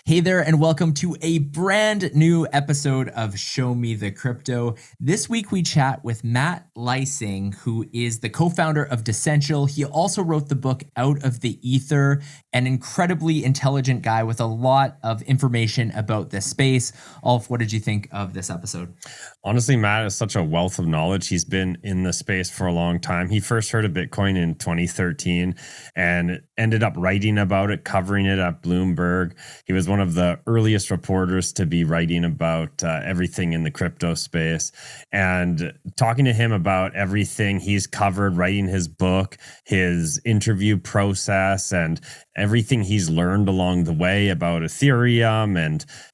Hey there, and welcome to a brand new episode of Show Me the Crypto. This week we chat with Matt Leising, who is the co-founder of DeCential. He also wrote the book Out of the Ether, an incredibly intelligent guy with a lot of information about this space. Ulf, what did you think of this episode? Honestly, Matt is such a wealth of knowledge. He's been in the space for a long time. He first heard of Bitcoin in 2013 and ended up writing about it, covering it at Bloomberg. He was one of the earliest reporters to be writing about everything in the crypto space, and talking to him about everything he's covered, writing his book, his interview process, and everything he's learned along the way about Ethereum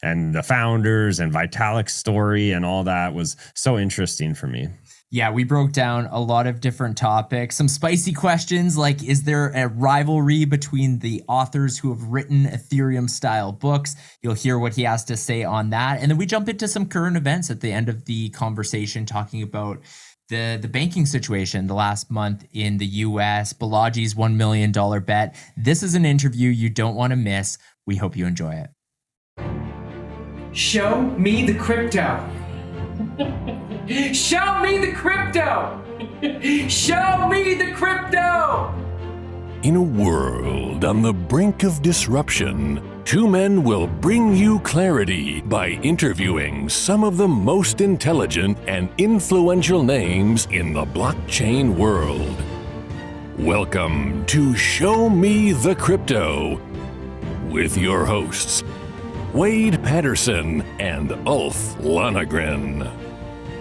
and the founders and Vitalik's story and all that was so interesting for me. Yeah, we broke down a lot of different topics, some spicy questions like, is there a rivalry between the authors who have written Ethereum style books? You'll hear what he has to say on that. And then we jump into some current events at the end of the conversation, talking about the banking situation the last month in the US, Balaji's $1 million bet. This is an interview you don't want to miss. We hope you enjoy it. Show me the crypto. Show me the crypto! Show me the crypto! In a world on the brink of disruption, two men will bring you clarity by interviewing some of the most intelligent and influential names in the blockchain world. Welcome to Show Me the Crypto with your hosts, Wade Patterson and Ulf Lonergan.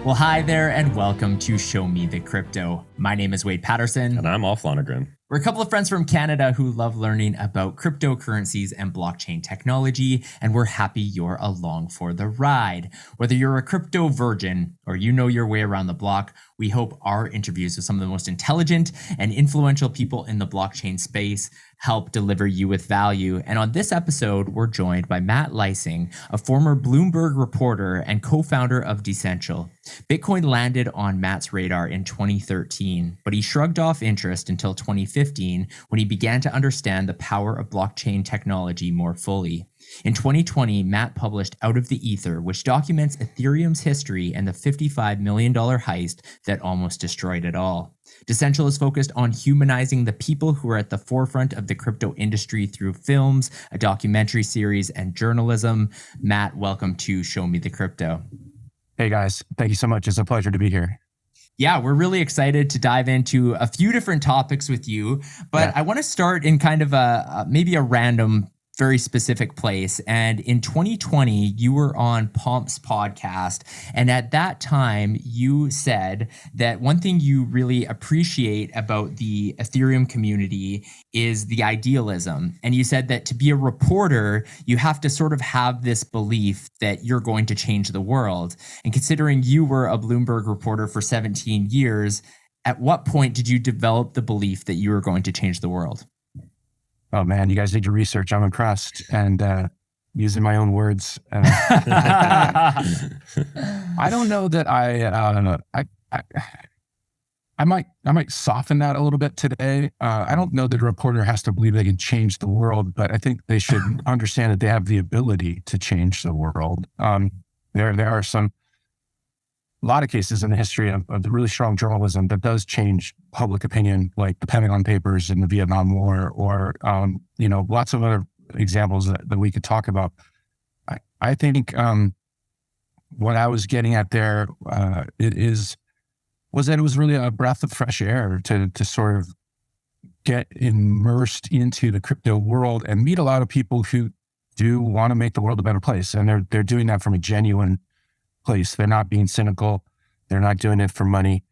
Well, hi there, and welcome to Show Me the Crypto. My name is Wade Patterson. And I'm Ulf Lonergan. We're a couple of friends from Canada who love learning about cryptocurrencies and blockchain technology, and we're happy you're along for the ride. Whether you're a crypto virgin or you know your way around the block, we hope our interviews with some of the most intelligent and influential people in the blockchain space help deliver you with value. And on this episode, we're joined by Matt Leising, a former Bloomberg reporter and co-founder of DeCential. Bitcoin landed on Matt's radar in 2013, but he shrugged off interest until 2015 when he began to understand the power of blockchain technology more fully. In 2020, Matt published Out of the Ether, which documents Ethereum's history and the $55 million heist that almost destroyed it all. DeCential is focused on humanizing the people who are at the forefront of the crypto industry through films, a documentary series, and journalism. Matt, welcome to Show Me the Crypto. Hey guys, thank you so much. It's a pleasure to be here. Yeah, we're really excited to dive into a few different topics with you, but I want to start in kind of maybe a random, very specific place. And in 2020, you were on Pomp's podcast. And at that time, you said that one thing you really appreciate about the Ethereum community is the idealism. And you said that to be a reporter, you have to sort of have this belief that you're going to change the world. And considering you were a Bloomberg reporter for 17 years, at what point did you develop the belief that you were going to change the world? Oh man, you guys need to research. I'm impressed. And using my own words, I don't know that I don't know. I might soften that a little bit today. I don't know that a reporter has to believe they can change the world, but I think they should understand that they have the ability to change the world. There are a lot of cases in the history of the really strong journalism that does change public opinion, like the Pentagon Papers in the Vietnam War, or lots of other examples that we could talk about. I think what I was getting at there was that it was really a breath of fresh air to sort of get immersed into the crypto world and meet a lot of people who do want to make the world a better place, and they're doing that from a genuine place. They're not being cynical. They're not doing it for money.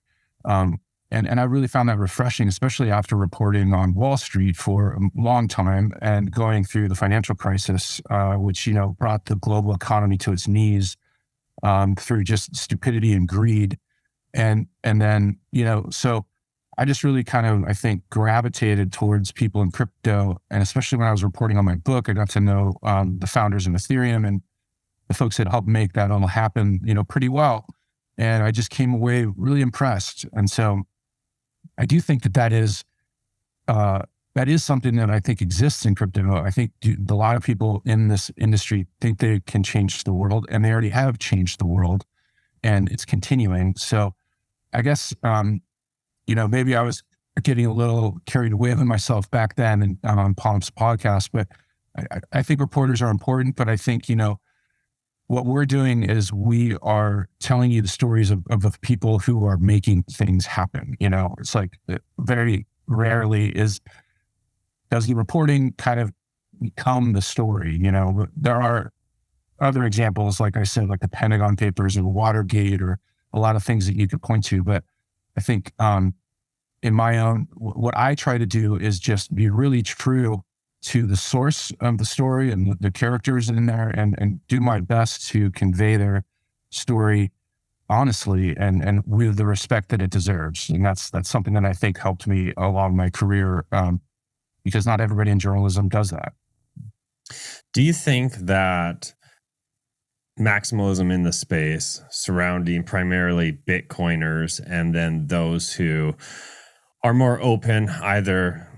And I really found that refreshing, especially after reporting on Wall Street for a long time and going through the financial crisis, which, brought the global economy to its knees through just stupidity and greed. And then, so I just really kind of, I think, gravitated towards people in crypto. And especially when I was reporting on my book, I got to know the founders of Ethereum and the folks that helped make that all happen, pretty well. And I just came away really impressed. And so I do think that is that is something that I think exists in crypto. I think a lot of people in this industry think they can change the world, and they already have changed the world, and it's continuing. So I guess, maybe I was getting a little carried away with myself back then and on Palm's podcast, but I think reporters are important, but I think, what we're doing is we are telling you the stories of the people who are making things happen. It's like very rarely does the reporting kind of become the story. There are other examples, like I said, like the Pentagon Papers or Watergate or a lot of things that you could point to. But I think in my own, what I try to do is just be really true to the source of the story and the characters in there, and do my best to convey their story honestly and with the respect that it deserves. And that's something that I think helped me along my career, because not everybody in journalism does that. Do you think that maximalism in the space surrounding primarily Bitcoiners and then those who are more open, either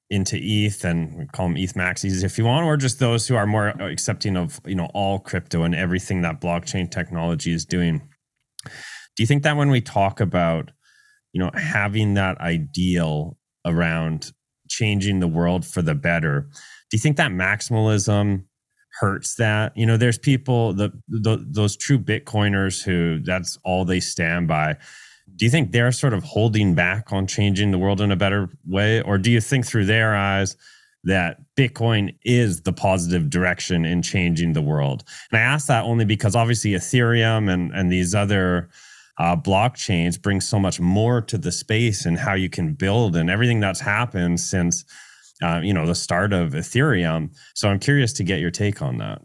into ETH, and we call them ETH maxis if you want, or just those who are more accepting of all crypto and everything that blockchain technology is doing? Do you think that when we talk about having that ideal around changing the world for the better, do you think that maximalism hurts that? There's people, those true Bitcoiners who that's all they stand by. Do you think they're sort of holding back on changing the world in a better way? Or do you think through their eyes that Bitcoin is the positive direction in changing the world? And I ask that only because obviously Ethereum and these other blockchains bring so much more to the space and how you can build and everything that's happened since the start of Ethereum. So I'm curious to get your take on that.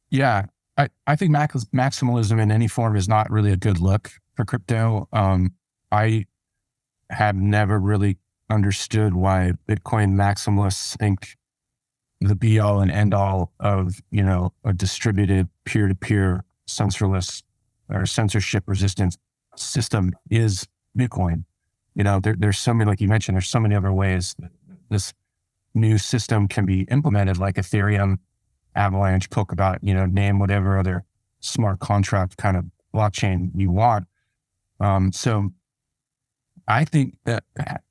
Yeah, I think maximalism in any form is not really a good look for crypto. I have never really understood why Bitcoin maximalists think the be all and end all of, a distributed peer-to-peer censorless or censorship resistant system is Bitcoin. There's so many, like you mentioned, there's so many other ways that this new system can be implemented, like Ethereum, Avalanche, Polkadot, name whatever other smart contract kind of blockchain you want. So I think that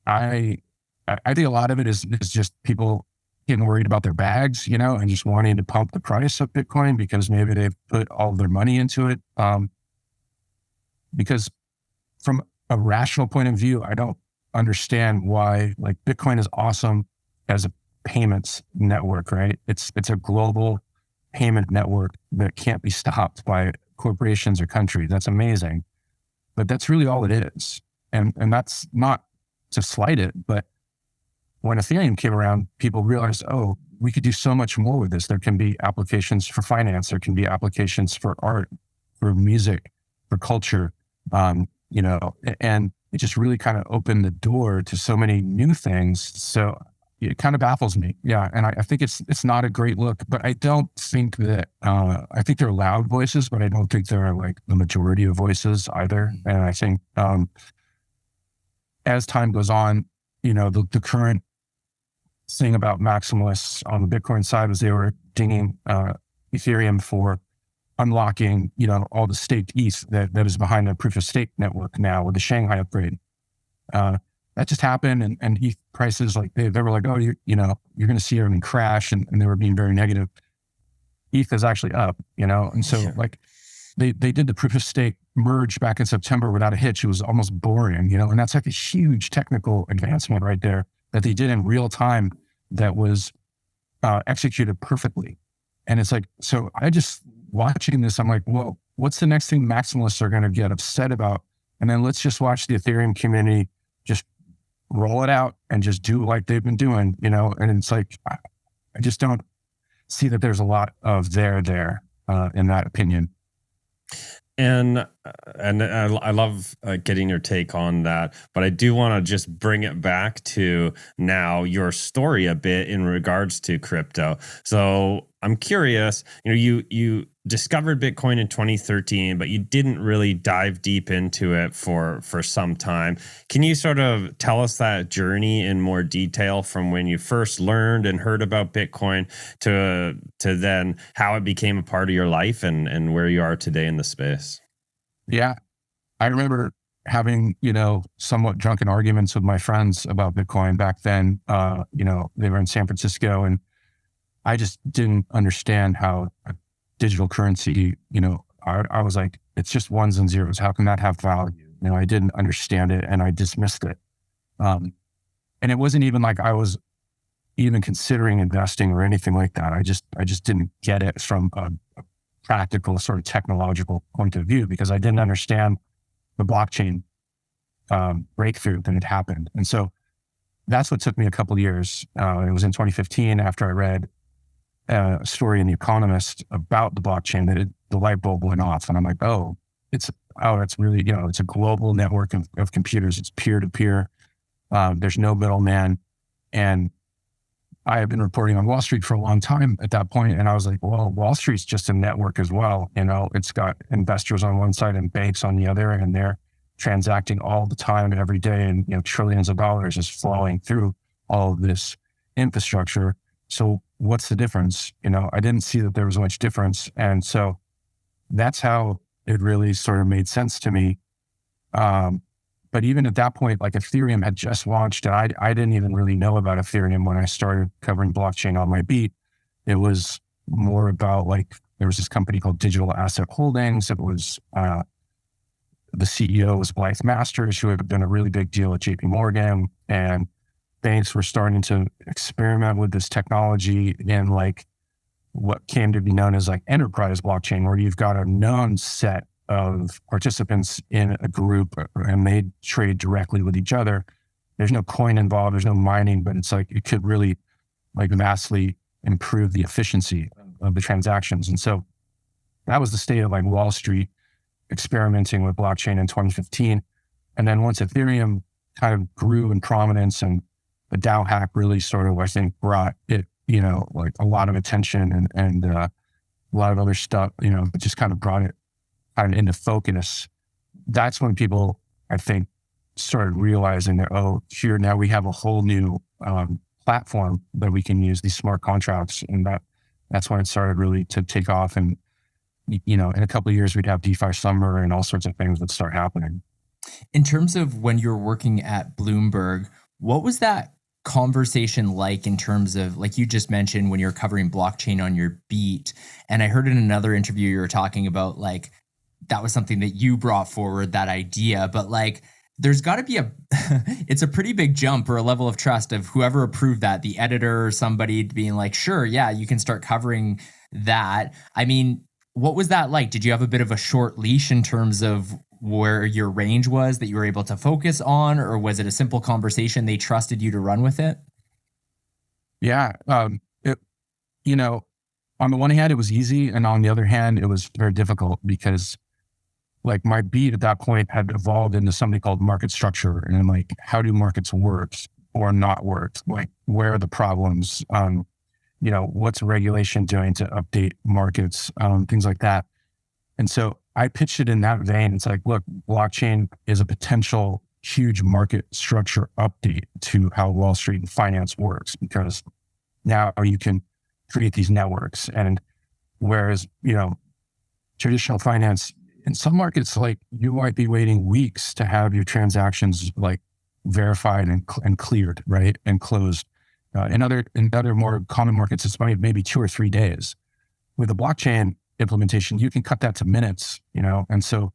I think a lot of it is just people getting worried about their bags, and just wanting to pump the price of Bitcoin because maybe they've put all their money into it. Because from a rational point of view, I don't understand why, like, Bitcoin is awesome as a payments network, right? It's a global payment network that can't be stopped by corporations or countries. That's amazing. But that's really all it is. And that's not to slight it, but when Ethereum came around, people realized, oh, we could do so much more with this. There can be applications for finance. There can be applications for art, for music, for culture, and it just really kind of opened the door to so many new things. So it kind of baffles me. Yeah. And I think it's not a great look, but I don't think that, I think they're loud voices, but I don't think they're like the majority of voices either. And I think, as time goes on, the current thing about maximalists on the Bitcoin side was they were dinging, Ethereum for unlocking, all the staked ETH that is behind the proof of stake network now with the Shanghai upgrade. That just happened, and ETH prices, like they were like, oh, you're going to see everything crash, and they were being very negative. ETH is actually up, and so like they did the proof of stake merge back in September without a hitch. It was almost boring, and that's like a huge technical advancement right there that they did in real time that was executed perfectly. And it's like, so I just watching this, I'm like, well, what's the next thing maximalists are going to get upset about? And then let's just watch the Ethereum community just roll it out and just do like they've been doing, and it's like, I just don't see that there's a lot of there, in that opinion. And I love getting your take on that, but I do want to just bring it back to now your story a bit in regards to crypto. So I'm curious, you discovered Bitcoin in 2013, but you didn't really dive deep into it for some time. Can you sort of tell us that journey in more detail from when you first learned and heard about Bitcoin to then how it became a part of your life and where you are today in the space? Yeah. I remember having, somewhat drunken arguments with my friends about Bitcoin back then. They were in San Francisco, and I just didn't understand how a digital currency, I was like, it's just ones and zeros. How can that have value? I didn't understand it, and I dismissed it. And it wasn't even like I was even considering investing or anything like that. I just didn't get it from a practical sort of technological point of view, because I didn't understand the blockchain breakthrough that had happened. And so that's what took me a couple of years. It was in 2015 after I read a story in The Economist about the blockchain that the light bulb went off. And I'm like, it's really, it's a global network of computers. It's peer-to-peer. There's no middleman. And I have been reporting on Wall Street for a long time at that point. And I was like, well, Wall Street's just a network as well. It's got investors on one side and banks on the other, and they're transacting all the time and every day. And, trillions of dollars is flowing through all of this infrastructure. So what's the difference? I didn't see that there was much difference. And so that's how it really sort of made sense to me. But even at that point, like Ethereum had just launched, and I didn't even really know about Ethereum when I started covering blockchain on my beat. It was more about there was this company called Digital Asset Holdings. It was, the CEO was Blythe Masters, who had done a really big deal at JP Morgan, and banks were starting to experiment with this technology in what came to be known as enterprise blockchain, where you've got a known set of participants in a group and they trade directly with each other. There's no coin involved, there's no mining, but it's it could really vastly improve the efficiency of the transactions. And so that was the state of Wall Street experimenting with blockchain in 2015. And then once Ethereum kind of grew in prominence and the DAO hack really sort of, I think, brought it, a lot of attention and a lot of other stuff, it just kind of brought it kind of into focus. That's when people, I think, started realizing that, here now we have a whole new platform that we can use, these smart contracts. And that's when it started really to take off. And, in a couple of years, we'd have DeFi summer and all sorts of things would start happening. In terms of when you were working at Bloomberg, what was that conversation like in terms of, you just mentioned, when you're covering blockchain on your beat? And I heard in another interview you were talking about that was something that you brought forward, that idea, but there's got to be it's a pretty big jump or a level of trust of whoever approved that, the editor or somebody being sure, yeah, you can start covering that. I mean, what was that like? Did you have a bit of a short leash in terms of where your range was that you were able to focus on, or was it a simple conversation? They trusted you to run with it? Yeah. On the one hand, it was easy. And on the other hand, it was very difficult because my beat at that point had evolved into something called market structure. And how do markets work or not work? Where are the problems? What's regulation doing to update markets? Things like that. And so I pitched it in that vein. It's look, blockchain is a potential huge market structure update to how Wall Street and finance works, because now you can create these networks. And whereas, traditional finance, in some markets, you might be waiting weeks to have your transactions verified and cleared, right? And closed. In other more common markets, it's maybe 2 or 3 days. With a blockchain implementation, you can cut that to minutes, and so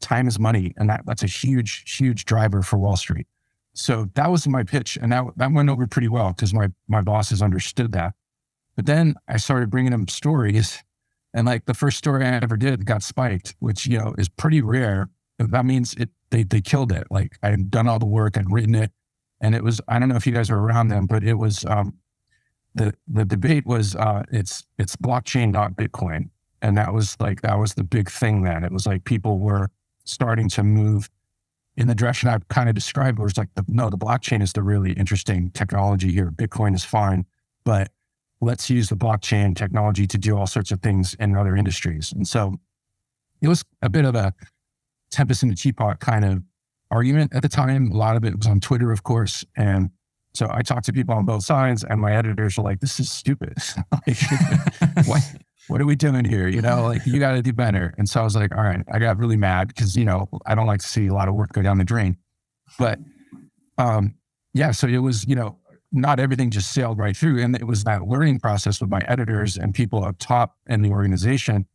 time is money. And that's a huge, huge driver for Wall Street. So that was my pitch. And that went over pretty well because my bosses understood that. But then I started bringing them stories, and the first story I ever did got spiked, which, is pretty rare. That means they killed it. I had done all the work, I'd written it. And it was, I don't know if you guys were around then, but it was, the debate was, it's blockchain, not Bitcoin. And that was the big thing then. It was people were starting to move in the direction I kind of described, where it's the blockchain is the really interesting technology here. Bitcoin is fine, but let's use the blockchain technology to do all sorts of things in other industries. And so it was a bit of a tempest in the teapot kind of argument at the time. A lot of it was on Twitter, of course. And so I talked to people on both sides, and my editors were like, this is stupid. Like, what are we doing here? You know, like, you got to do better. And so I was like, all right, I got really mad because, you know, I don't like to see a lot of work go down the drain. But yeah, so it was, you know, not everything just sailed right through. And it was that learning process with my editors and people up top in the organization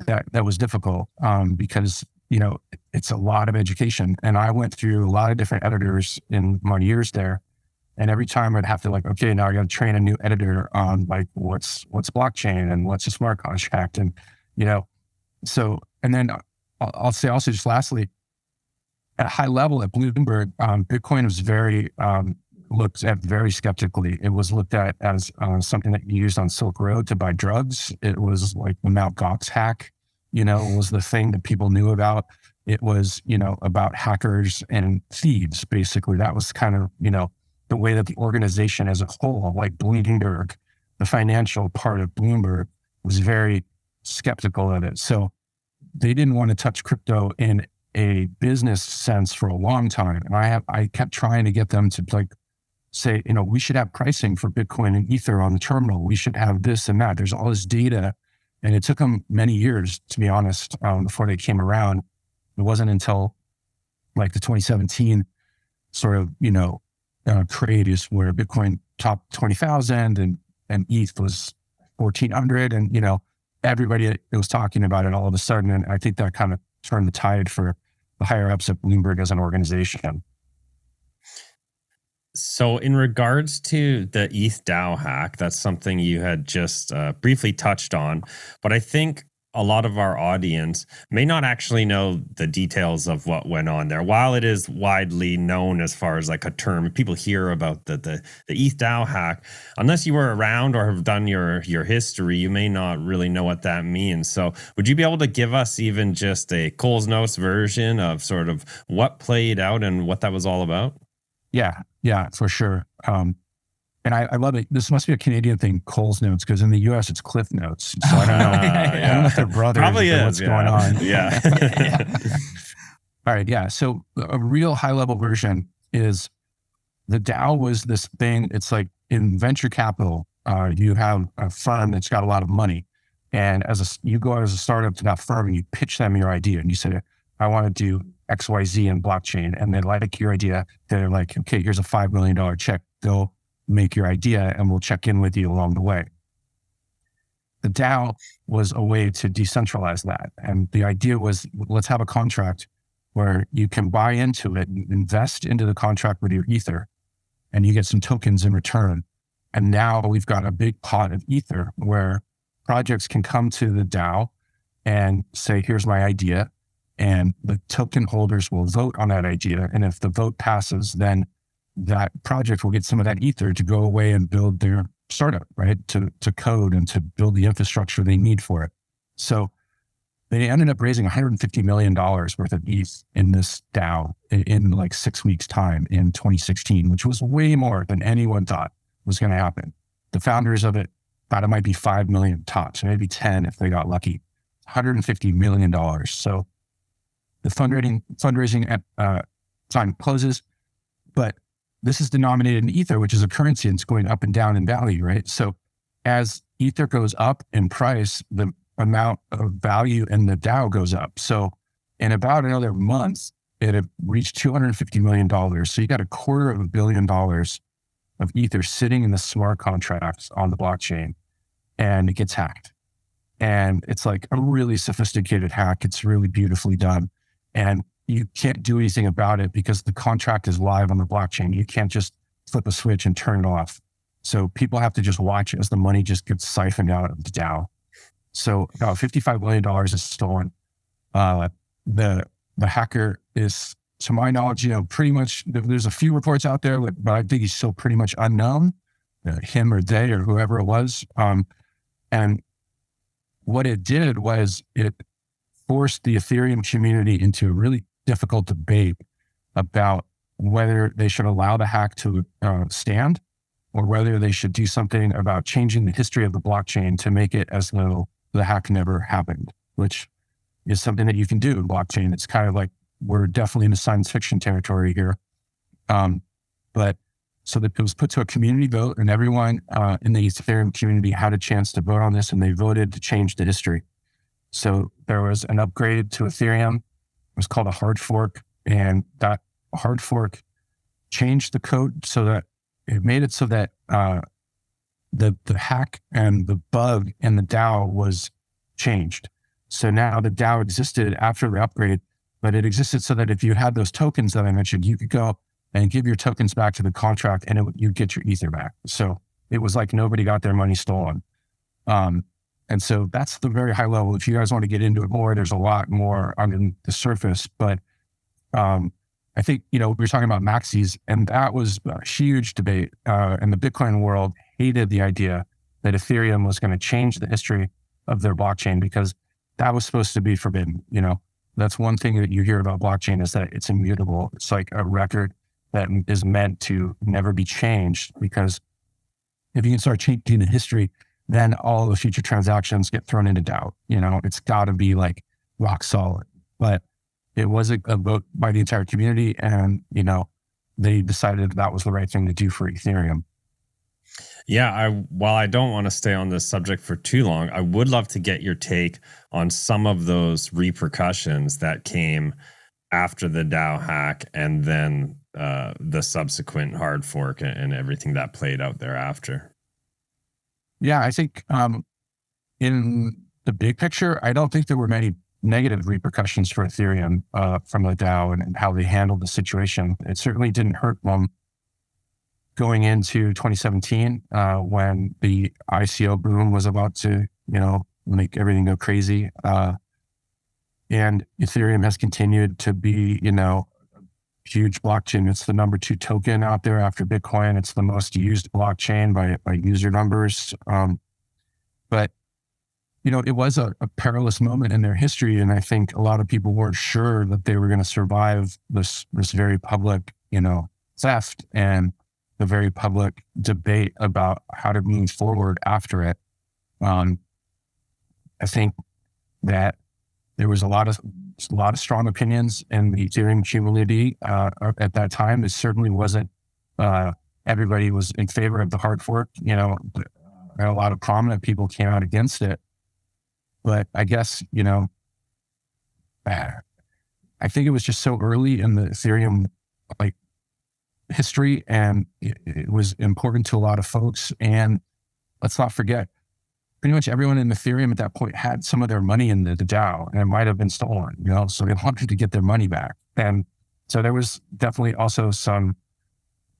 that was difficult because, you know, it's a lot of education. And I went through a lot of different editors in my years there. And every time I'd have to like, okay, now I got to train a new editor on like, what's blockchain and what's a smart contract. And, you know, so, and then I'll say also just lastly, at a high level at Bloomberg, Bitcoin was very, looked at very skeptically. It was looked at as something that you used on Silk Road to buy drugs. It was like the Mt. Gox hack, you know, was the thing that people knew about. It was, you know, about hackers and thieves, basically. That was kind of, you know, the way that the organization as a whole, like Bloomberg, the financial part of Bloomberg, was very skeptical of it. So they didn't want to touch crypto in a business sense for a long time. And I kept trying to get them to like say, you know, we should have pricing for Bitcoin and Ether on the terminal. We should have this and that. There's all this data. And it took them many years, to be honest, before they came around. It wasn't until like the 2017 sort of, you know, craze where Bitcoin topped 20,000 and ETH was 1,400. And, you know, everybody was talking about it all of a sudden. And I think that kind of turned the tide for the higher ups at Bloomberg as an organization. So in regards to the ETH DAO hack, that's something you had just briefly touched on, but I think a lot of our audience may not actually know the details of what went on there. While it is widely known as far as like a term, people hear about the ETH DAO hack, unless you were around or have done your history, you may not really know what that means. So would you be able to give us even just a Coles Notes version of sort of what played out and what that was all about? Yeah, for sure. And I love it. This must be a Canadian thing, Coles Notes, because in the US it's Cliff Notes. So I don't know. I don't know if they're brothers. Probably is. What's going on. Yeah. All right. Yeah. So a real high level version is the DAO was this thing. It's like in venture capital, you have a firm that's got a lot of money. And you go as a startup to that firm and you pitch them your idea and you say, I want to do XYZ in blockchain. And they like your idea. They're like, okay, here's a $5 million check. Go make your idea and we'll check in with you along the way. The DAO was a way to decentralize that. And the idea was, let's have a contract where you can buy into it, and invest into the contract with your Ether, and you get some tokens in return. And now we've got a big pot of Ether where projects can come to the DAO and say, here's my idea. And the token holders will vote on that idea. And if the vote passes, then that project will get some of that Ether to go away and build their startup, right? To code and to build the infrastructure they need for it. So they ended up raising $150 million worth of ETH in this DAO in like 6 weeks' time in 2016, which was way more than anyone thought was going to happen. The founders of it thought it might be 5 million tops, maybe 10 if they got lucky. $150 million. So the fundraising time closes, but this is denominated in Ether, which is a currency, and it's going up and down in value, right? So as Ether goes up in price, the amount of value in the DAO goes up. So in about another month, it had reached $250 million. So you got $250 million of Ether sitting in the smart contracts on the blockchain, and it gets hacked. And it's like a really sophisticated hack. It's really beautifully done. And you can't do anything about it because the contract is live on the blockchain. You can't just flip a switch and turn it off. So people have to just watch as the money just gets siphoned out of the DAO. So about $55 million is stolen. The hacker is, to my knowledge, pretty much, there's a few reports out there, but I think he's still pretty much unknown, him or they or whoever it was. And what it did was it forced the Ethereum community into a really difficult debate about whether they should allow the hack to stand or whether they should do something about changing the history of the blockchain to make it as though the hack never happened, which is something that you can do in blockchain. It's kind of like, we're definitely in a science fiction territory here. But so that it was put to a community vote, and everyone in the Ethereum community had a chance to vote on this, and they voted to change the history. So there was an upgrade to Ethereum. It was called a hard fork, and that hard fork changed the code so that it made it so that the hack and the bug in the DAO was changed. So now the DAO existed after the upgrade, but it existed so that if you had those tokens that I mentioned, you could go and give your tokens back to the contract, and you'd get your Ether back. So it was like nobody got their money stolen. And so that's the very high level. If you guys want to get into it more, there's a lot more under the surface. But I think, we were talking about maxis, and that was a huge debate. And the Bitcoin world hated the idea that Ethereum was going to change the history of their blockchain, because that was supposed to be forbidden. That's one thing that you hear about blockchain, is that it's immutable. It's like a record that is meant to never be changed, because if you can start changing the history, then all the future transactions get thrown into doubt. It's got to be like rock solid. But it was a vote by the entire community, and they decided that was the right thing to do for Ethereum. Yeah, while I don't want to stay on this subject for too long, I would love to get your take on some of those repercussions that came after the DAO hack, and then the subsequent hard fork and everything that played out thereafter. Yeah, I think in the big picture, I don't think there were many negative repercussions for Ethereum from the DAO and how they handled the situation. It certainly didn't hurt them going into 2017 when the ICO boom was about to, make everything go crazy. And Ethereum has continued to be, huge blockchain. It's the number 2 token out there after Bitcoin. It's the most used blockchain by user numbers. But, it was a perilous moment in their history. And I think a lot of people weren't sure that they were going to survive this very public, theft and the very public debate about how to move forward after it. I think that there was a lot of strong opinions in the Ethereum community at that time. It certainly wasn't, everybody was in favor of the hard fork. A lot of prominent people came out against it. But I guess, I think it was just so early in the Ethereum history, and it was important to a lot of folks. And let's not forget, pretty much everyone in Ethereum at that point had some of their money in the DAO, and it might have been stolen, so they wanted to get their money back. And so there was definitely also some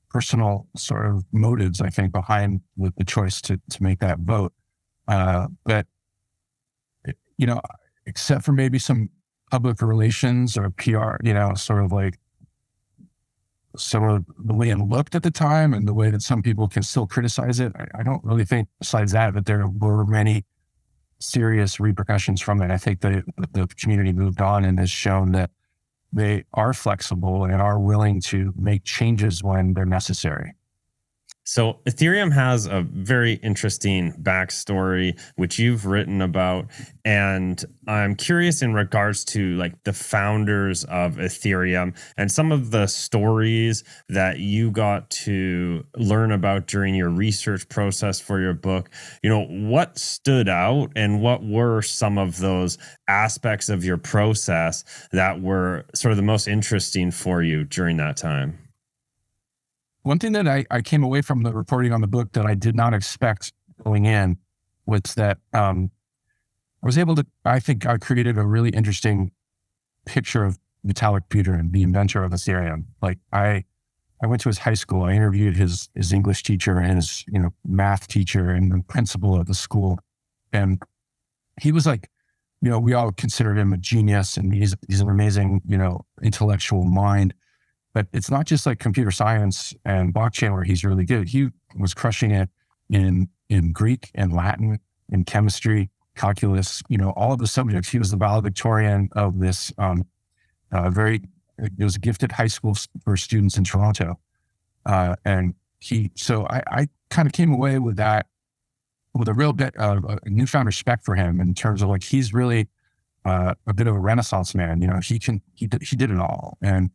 personal sort of motives, I think, behind the choice to make that vote. But, except for maybe some public relations or PR, sort of like some of the way it looked at the time and the way that some people can still criticize it, I don't really think, besides that there were many serious repercussions from it. I think the community moved on and has shown that they are flexible and are willing to make changes when they're necessary. So Ethereum has a very interesting backstory, which you've written about. And I'm curious in regards to the founders of Ethereum and some of the stories that you got to learn about during your research process for your book. What stood out, and what were some of those aspects of your process that were sort of the most interesting for you during that time? One thing that I came away from the reporting on the book that I did not expect going in was that I was able to, I think I created a really interesting picture of Vitalik Buterin, the inventor of Ethereum. I went to his high school. I interviewed his English teacher and his math teacher and the principal of the school. And he was we all considered him a genius, and he's an amazing, intellectual mind. But it's not just computer science and blockchain where he's really good. He was crushing it in Greek and Latin, in chemistry, calculus, all of the subjects. He was the valedictorian of this it was a gifted high school for students in Toronto. And I kind of came away with that, with a real bit of a newfound respect for him in terms of like, he's really a bit of a Renaissance man. He did it all. And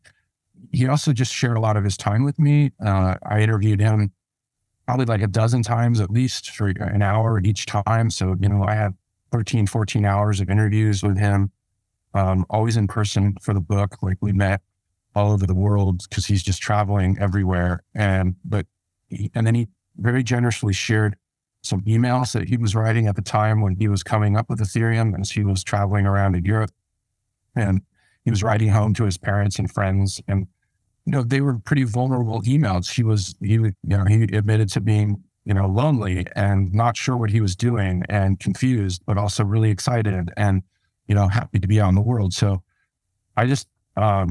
he also just shared a lot of his time with me. I interviewed him probably like a dozen times at least for an hour each time. So, I had 13, 14 hours of interviews with him, always in person for the book. Like we met all over the world because he's just traveling everywhere. And then he very generously shared some emails that he was writing at the time when he was coming up with Ethereum, as he was traveling around in Europe. And he was writing home to his parents and friends. And, they were pretty vulnerable emails. He admitted to being, lonely and not sure what he was doing and confused, but also really excited and, happy to be out in the world. So I just, I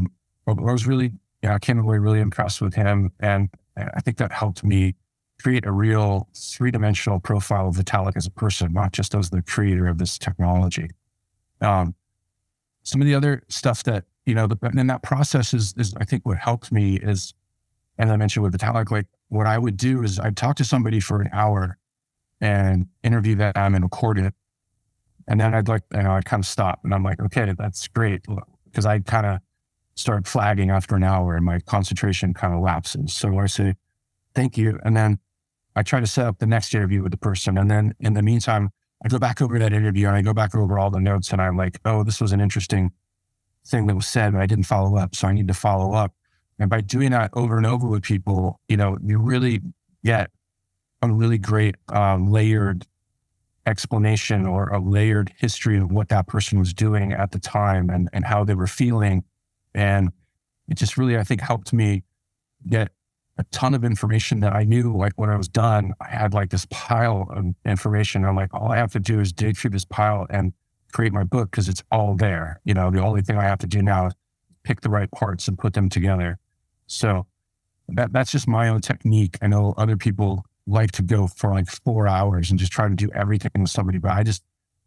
was really, I came away really impressed with him. And I think that helped me create a real three-dimensional profile of Vitalik as a person, not just as the creator of this technology. Some of the other stuff that, and that process is I think what helped me is, and I mentioned with Vitalik, like what I would do is I'd talk to somebody for an hour and interview them and record it. And then I'd kind of stop and I'm like, okay, that's great. Because I kind of start flagging after an hour and my concentration kind of lapses. So I say, thank you. And then I try to set up the next interview with the person. And then in the meantime, I go back over that interview and I go back over all the notes and I'm like, oh, this was an interesting thing that was said, but I didn't follow up. So I need to follow up. And by doing that over and over with people, you really get a really great layered explanation or a layered history of what that person was doing at the time and how they were feeling. And it just really, I think, helped me get a ton of information that I knew. Like when I was done, I had like this pile of information. I'm like, all I have to do is dig through this pile and create my book because it's all there. The only thing I have to do now is pick the right parts and put them together. So that's just my own technique. I know other people like to go for like 4 hours and just try to do everything with somebody, but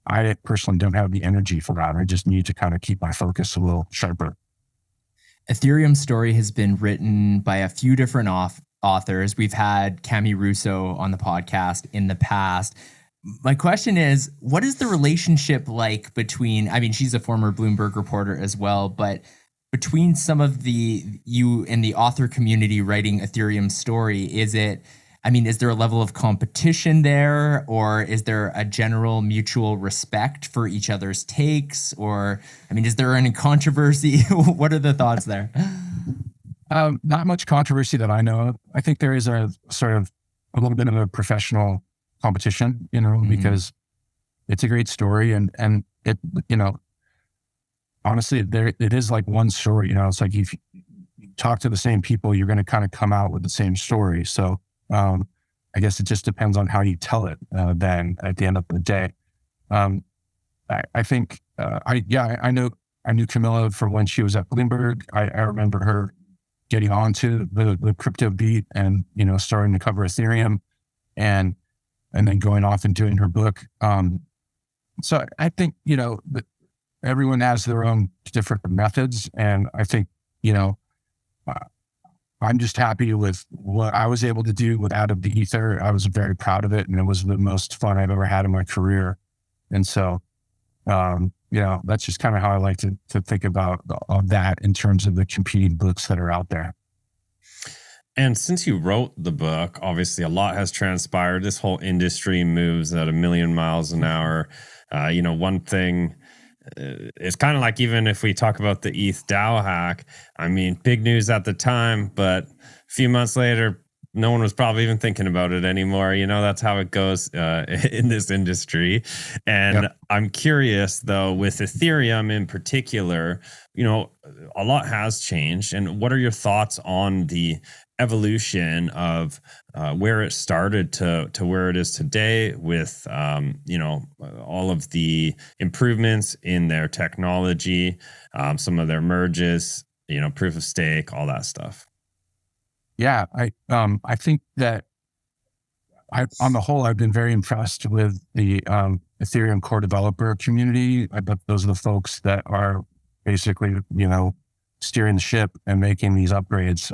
I personally don't have the energy for that. I just need to kind of keep my focus a little sharper. Ethereum's story has been written by a few different authors. We've had Cami Russo on the podcast in the past. My question is, what is the relationship like between, she's a former Bloomberg reporter as well, but between some of you in the author community writing Ethereum's story, is there a level of competition there, or is there a general mutual respect for each other's takes? Or, is there any controversy? What are the thoughts there? Not much controversy that I know of. I think there is a sort of a little bit of a professional competition, because it's a great story and it, honestly, it is like one story, it's like if you talk to the same people, you're going to kind of come out with the same story. So, I guess it just depends on how you tell it, then at the end of the day. I think, I knew Camilla from when she was at Bloomberg. I remember her getting onto the crypto beat and, starting to cover Ethereum and then going off and doing her book. So I think, everyone has their own different methods. And I think, I'm just happy with what I was able to do with Out of the Ether. I was very proud of it. And it was the most fun I've ever had in my career. And so, that's just kind of how I like to think about that in terms of the competing books that are out there. And since you wrote the book, obviously a lot has transpired. This whole industry moves at 1,000,000 miles an hour. One thing, it's kind of like, even if we talk about the ETH DAO hack, big news at the time, but a few months later, no one was probably even thinking about it anymore. That's how it goes in this industry. And yep. I'm curious though, with Ethereum in particular, a lot has changed. And what are your thoughts on the evolution of where it started to where it is today with, all of the improvements in their technology, some of their merges, proof of stake, all that stuff? Yeah, I think that on the whole, I've been very impressed with the Ethereum core developer community. I bet those are the folks that are basically, steering the ship and making these upgrades.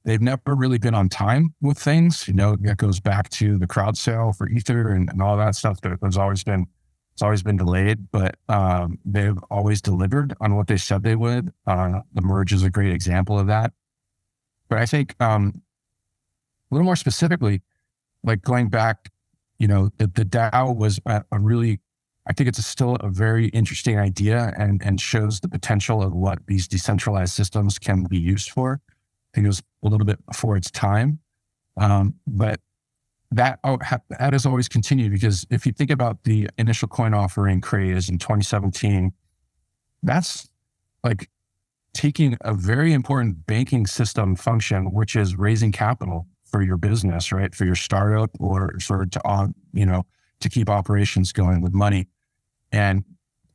they've never really been on time with things. That goes back to the crowd sale for Ether and all that stuff. It's always been delayed, but they've always delivered on what they said they would. The merge is a great example of that. But I think a little more specifically, like going back, the DAO was a really, I think it's still a very interesting idea and shows the potential of what these decentralized systems can be used for. I think it was a little bit before its time, but that has always continued, because if you think about the initial coin offering craze in 2017, that's like taking a very important banking system function, which is raising capital for your business, right? For your startup, or sort of to keep operations going with money. And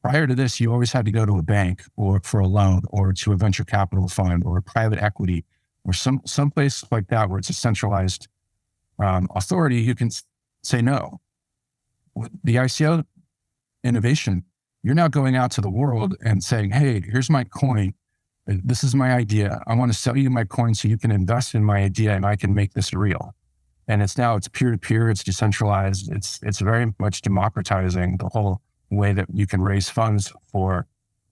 prior to this, you always had to go to a bank or for a loan, or to a venture capital fund, or a private equity, or some place like that where it's a centralized authority. You can say no. With the ICO innovation, you're now going out to the world and saying, hey, here's my coin. This is my idea. I want to sell you my coin so you can invest in my idea and I can make this real. And it's peer-to-peer, it's decentralized. It's very much democratizing the whole way that you can raise funds for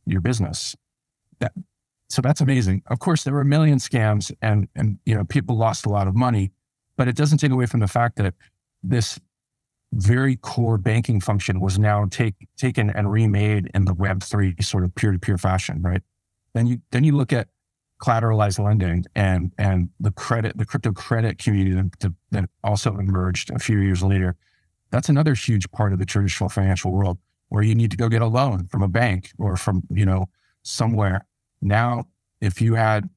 your business. So that's amazing. Of course, there were a million scams and people lost a lot of money, but it doesn't take away from the fact that this very core banking function was now taken and remade in the Web3 sort of peer-to-peer fashion, right? Then you look at collateralized lending and the crypto credit community that also emerged a few years later. That's another huge part of the traditional financial world, where you need to go get a loan from a bank or from somewhere. Now, if you had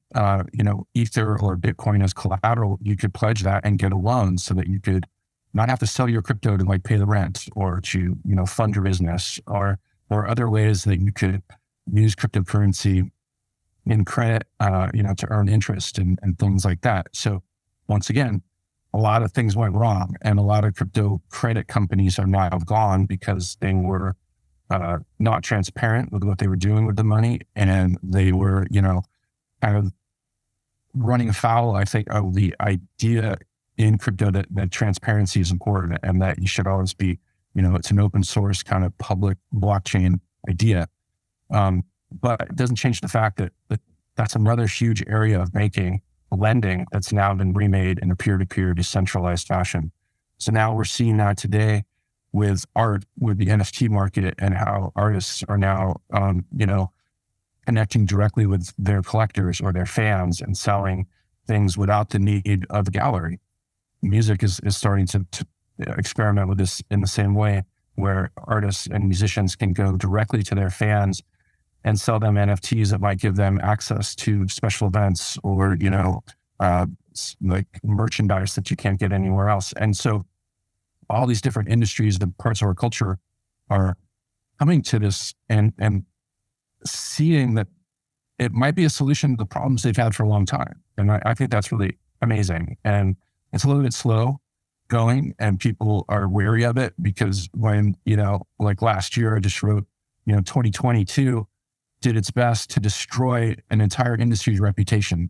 Ether or Bitcoin as collateral, you could pledge that and get a loan so that you could not have to sell your crypto to pay the rent, or to fund your business, or other ways that you could use cryptocurrency in credit, to earn interest and things like that. So once again, a lot of things went wrong, and a lot of crypto credit companies are now gone because they were not transparent with what they were doing with the money, and they were, kind of running afoul, I think, of the idea in crypto that transparency is important, and that you should always be, it's an open source kind of public blockchain idea. But it doesn't change the fact that that's another huge area of banking, lending, that's now been remade in a peer-to-peer decentralized fashion. So now we're seeing that today with art, with the NFT market, and how artists are now, connecting directly with their collectors or their fans and selling things without the need of a gallery. Music is starting to experiment with this in the same way, where artists and musicians can go directly to their fans and sell them NFTs that might give them access to special events, or, like merchandise that you can't get anywhere else. And so all these different industries, the parts of our culture, are coming to this and seeing that it might be a solution to the problems they've had for a long time. And I think that's really amazing. And it's a little bit slow going, and people are wary of it, because when, like last year, I just wrote, 2022 did its best to destroy an entire industry's reputation.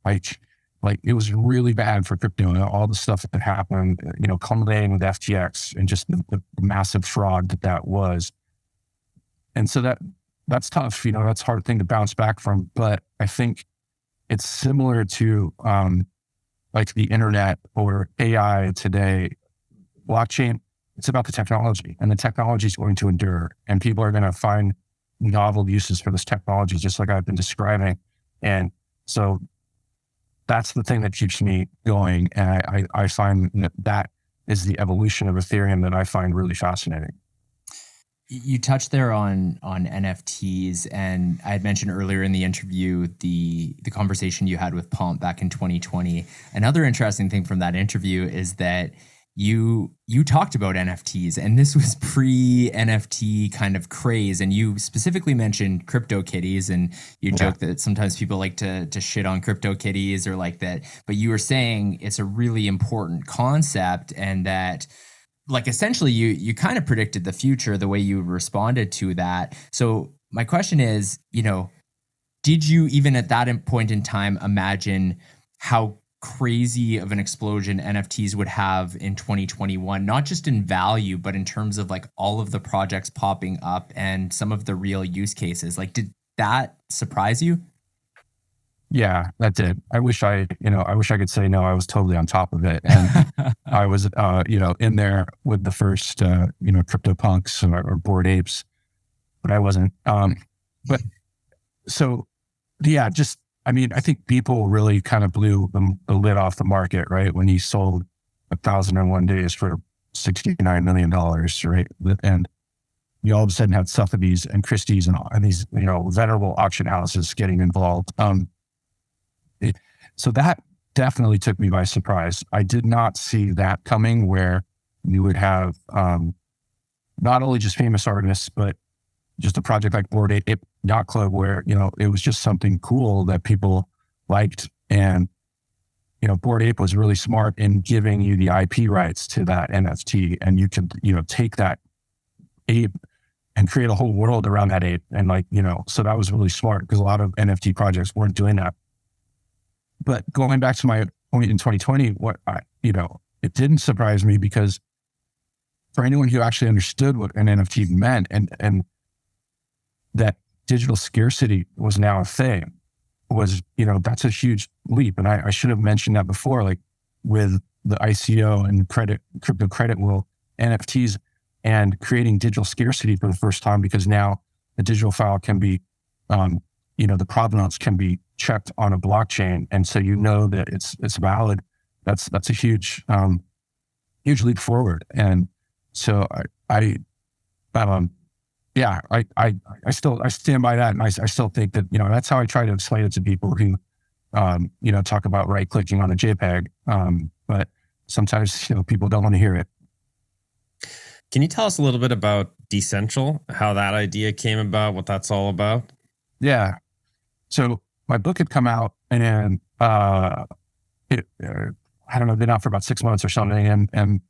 Like it was really bad for crypto, and all the stuff that happened, culminating with FTX and just the massive fraud that was. And so that's tough, that's a hard thing to bounce back from. But I think it's similar to like the internet or AI today. Blockchain, it's about the technology, and the technology is going to endure, and people are going to find novel uses for this technology, just like I've been describing. And so that's the thing that keeps me going. And I find that is the evolution of Ethereum that I find really fascinating. You touched there on NFTs, and I had mentioned earlier in the interview the conversation you had with Pomp back in 2020. Another interesting thing from that interview is that you talked about NFTs, and this was pre-NFT kind of craze, and you specifically mentioned CryptoKitties, and you joked that sometimes people like to shit on CryptoKitties or like that, but you were saying it's a really important concept, and that like essentially you kind of predicted the future the way you responded to that. So my question is, did you even at that point in time imagine how crazy of an explosion NFTs would have in 2021, not just in value, but in terms of like all of the projects popping up and some of the real use cases. Like, did that surprise you? Yeah, that did. I wish I could say no, I was totally on top of it. And I was, in there with the first, crypto punks or Bored Apes, but I wasn't. But so, yeah, I think people really kind of blew the lid off the market, right? When he sold 1,001 days for $69 million, right? And you all of a sudden had Sotheby's and Christie's and these, venerable auction houses getting involved. So that definitely took me by surprise. I did not see that coming, where you would have not only just famous artists, but just a project like Bored Ape Yacht Club, where, it was just something cool that people liked. And, Bored Ape was really smart in giving you the IP rights to that NFT. And you could, take that ape and create a whole world around that ape. And so that was really smart, because a lot of NFT projects weren't doing that. But going back to my point in 2020, it didn't surprise me, because for anyone who actually understood what an NFT meant and that digital scarcity was now a thing, that's a huge leap. And I should have mentioned that before, like with the ICO and crypto credit will, NFTs and creating digital scarcity for the first time, because now the digital file can be, the provenance can be checked on a blockchain. And so that it's valid. That's a huge leap forward. And so I stand by that. And I still think that, that's how I try to explain it to people who, talk about right clicking on a JPEG. But sometimes, people don't want to hear it. Can you tell us a little bit about DeCential, how that idea came about, what that's all about? Yeah. So my book had come out, and I don't know, been out for about 6 months or something. And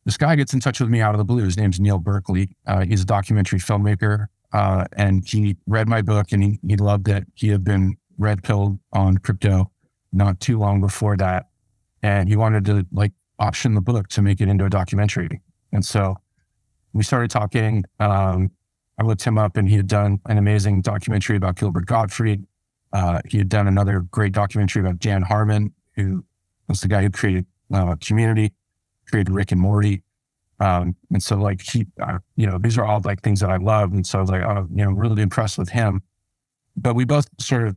this guy gets in touch with me out of the blue. His name's Neil Berkeley. He's a documentary filmmaker. And he read my book, and he loved it. He had been red pilled on crypto not too long before that. And he wanted to option the book to make it into a documentary. And so we started talking. I looked him up, and he had done an amazing documentary about Gilbert Gottfried. He had done another great documentary about Dan Harmon, who was the guy who created Community, created Rick and Morty. And so these are all things that I love. And so I was really impressed with him. But we both sort of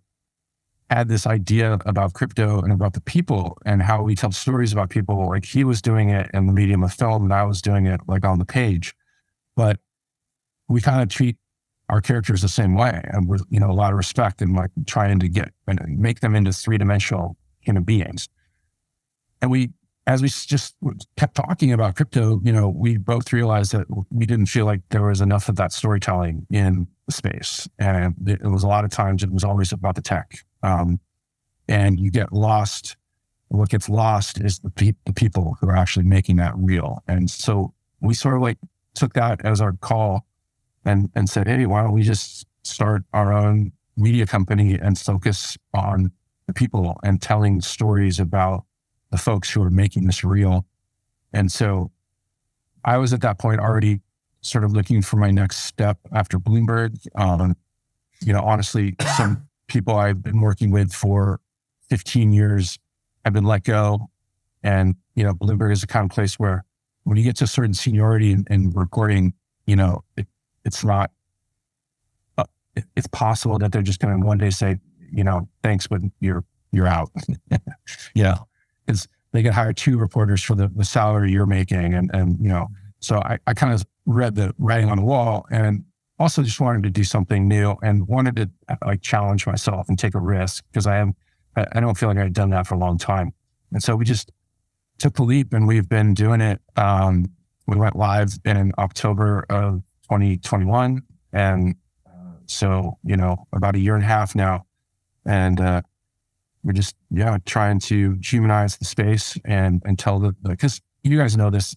had this idea about crypto and about the people and how we tell stories about people. Like, he was doing it in the medium of film, and I was doing it on the page. But we kind of treat our characters the same way, and with a lot of respect, and trying to make them into three-dimensional human beings. And as we just kept talking about crypto, we both realized that we didn't feel like there was enough of that storytelling in the space. And it was a lot of times, it was always about the tech. And you get lost. What gets lost is the people who are actually making that real. And so we sort of took that as our call and said, hey, why don't we just start our own media company and focus on the people and telling stories about the folks who are making this real. And so I was at that point already sort of looking for my next step after Bloomberg. Honestly, some people I've been working with for 15 years have been let go. And, Bloomberg is the kind of place where when you get to a certain seniority in recording, it's not, it's possible that they're just going to one day say, thanks, but you're out. Because they can hire 2 reporters for the salary you're making. And so I kind of read the writing on the wall, and also just wanted to do something new and wanted to challenge myself and take a risk, because I don't feel like I'd done that for a long time. And so we just took the leap, and we've been doing it. We went live in October of 2021. And so, about a year and a half now. And we're just, trying to humanize the space and tell because you guys know this,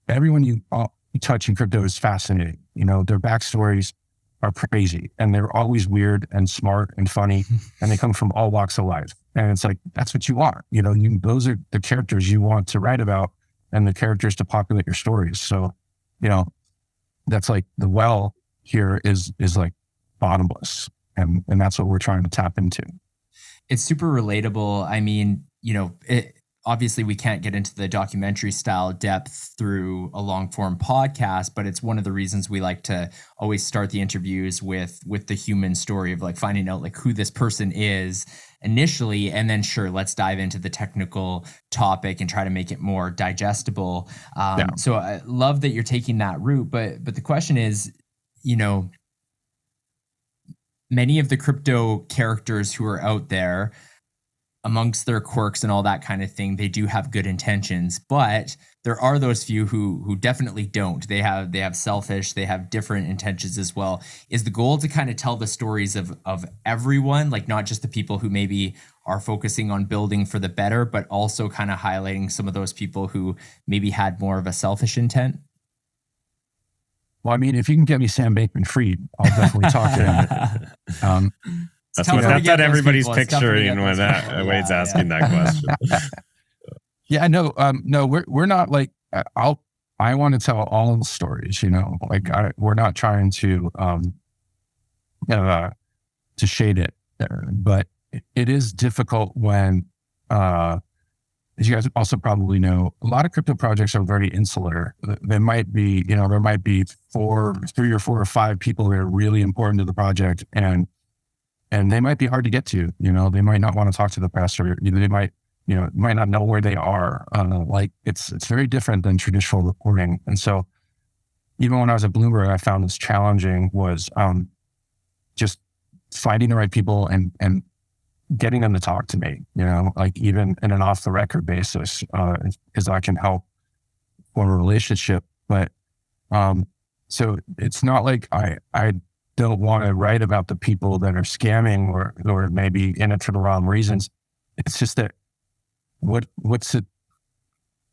everyone you touch in crypto is fascinating. Their backstories are crazy, and they're always weird and smart and funny, and they come from all walks of life. And it's like, that's what you want. Those are the characters you want to write about and the characters to populate your stories. So, that's like the well here is like bottomless. And that's what we're trying to tap into. It's super relatable. I mean, obviously we can't get into the documentary style depth through a long form podcast, but it's one of the reasons we like to always start the interviews with the human story of like finding out like who this person is initially, and then sure, let's dive into the technical topic and try to make it more digestible. So I love that you're taking that route, but the question is, many of the crypto characters who are out there, amongst their quirks and all that kind of thing, they do have good intentions, but there are those few who definitely don't. They have selfish, they have different intentions as well. Is the goal to kind of tell the stories of everyone, like not just the people who maybe are focusing on building for the better, but also kind of highlighting some of those people who maybe had more of a selfish intent? Well, I mean, if you can get me Sam Bankman-Fried, I'll definitely talk to him. That's what everybody's picturing when Wade's asking that question. No, we're not like, I want to tell all of the stories, we're not trying to shade it there, but it is difficult when, as you guys also probably know, a lot of crypto projects are very insular. There might be, there might be 3 or 4 or 5 people who are really important to the project, and they might be hard to get to. They might not want to talk to the press, or they might not know where they are. Like it's very different than traditional reporting. And so even when I was at Bloomberg, I found this challenging was just finding the right people and getting them to talk to me, like even in an off the record basis, because I can help form a relationship. But so it's not like I don't want to write about the people that are scamming or maybe in it for the wrong reasons. It's just that what's it?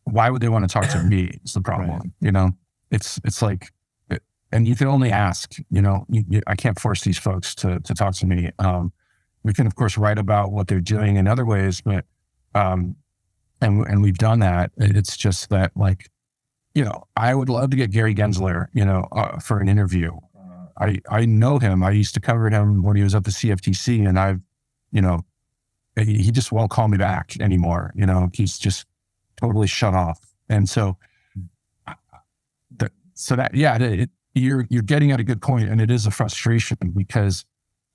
Why would they want to talk to me is the problem. Right. It's like, and you can only ask, I can't force these folks to talk to me. We can of course write about what they're doing in other ways, but, and we've done that. It's just that like, I would love to get Gary Gensler, for an interview. I know him. I used to cover him when he was at the CFTC, and he just won't call me back anymore. He's just totally shut off. And so, you're getting at a good point, and it is a frustration because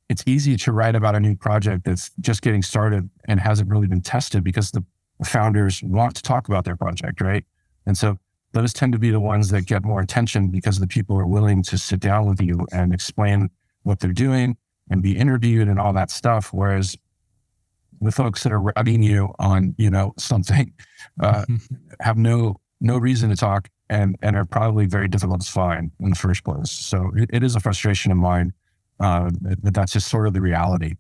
it's easy to write about a new project that's just getting started and hasn't really been tested because the founders want to talk about their project, right? And so those tend to be the ones that get more attention because the people are willing to sit down with you and explain what they're doing and be interviewed and all that stuff. Whereas the folks that are ragging you on, something, have no reason to talk and are probably very difficult to find in the first place. So it is a frustration of mine, but that's just sort of the reality.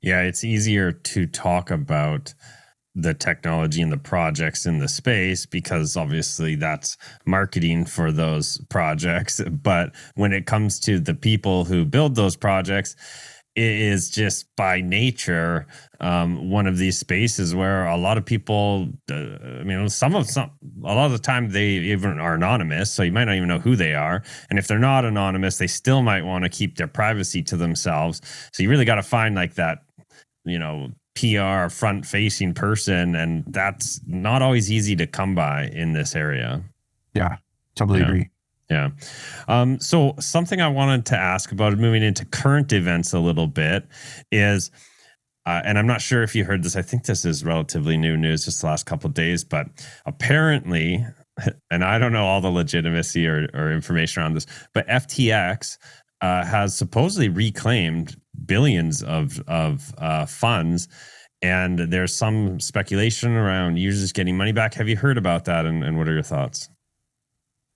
Yeah, it's easier to talk about the technology and the projects in the space because obviously that's marketing for those projects. But when it comes to the people who build those projects, it is just by nature one of these spaces where a lot of people, a lot of the time they even are anonymous, so you might not even know who they are. And if they're not anonymous, they still might want to keep their privacy to themselves. So you really got to find like that, PR front-facing person, and that's not always easy to come by in this area. Yeah, totally agree. Yeah. So something I wanted to ask about moving into current events a little bit is, and I'm not sure if you heard this, I think this is relatively new news just the last couple of days, but apparently, and I don't know all the legitimacy or information around this, but FTX has supposedly reclaimed billions of funds, and there's some speculation around users getting money back. Have you heard about that, and what are your thoughts?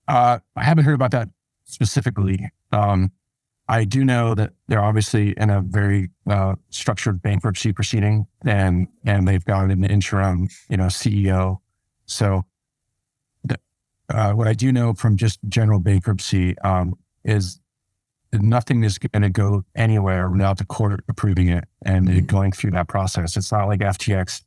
I haven't heard about that specifically. I do know that they're obviously in a very structured bankruptcy proceeding, and they've got an interim, CEO. So what I do know from just general bankruptcy is nothing is going to go anywhere without the court approving it and it going through that process. It's not like FTX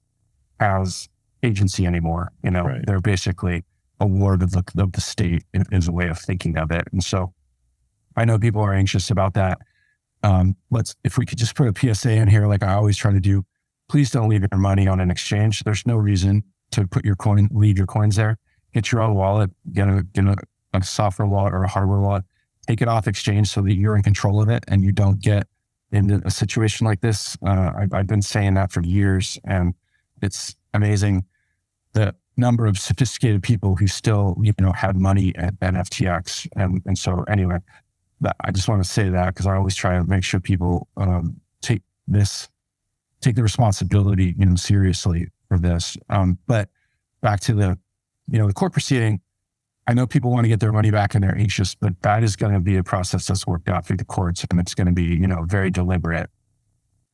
has agency anymore. Right. They're basically a ward of the state is a way of thinking of it. And so I know people are anxious about that. If we could just put a PSA in here, like I always try to do, please don't leave your money on an exchange. There's no reason to leave your coins there. Get your own wallet, get a software wallet or a hardware wallet, take it off exchange so that you're in control of it and you don't get into a situation like this. I've been saying that for years, and it's amazing the number of sophisticated people who still, have money at FTX. And so anyway, I just want to say that because I always try to make sure people take the responsibility, seriously for this. But back to the court proceeding, I know people want to get their money back and they're anxious, but that is going to be a process that's worked out through the courts, and it's going to be, very deliberate.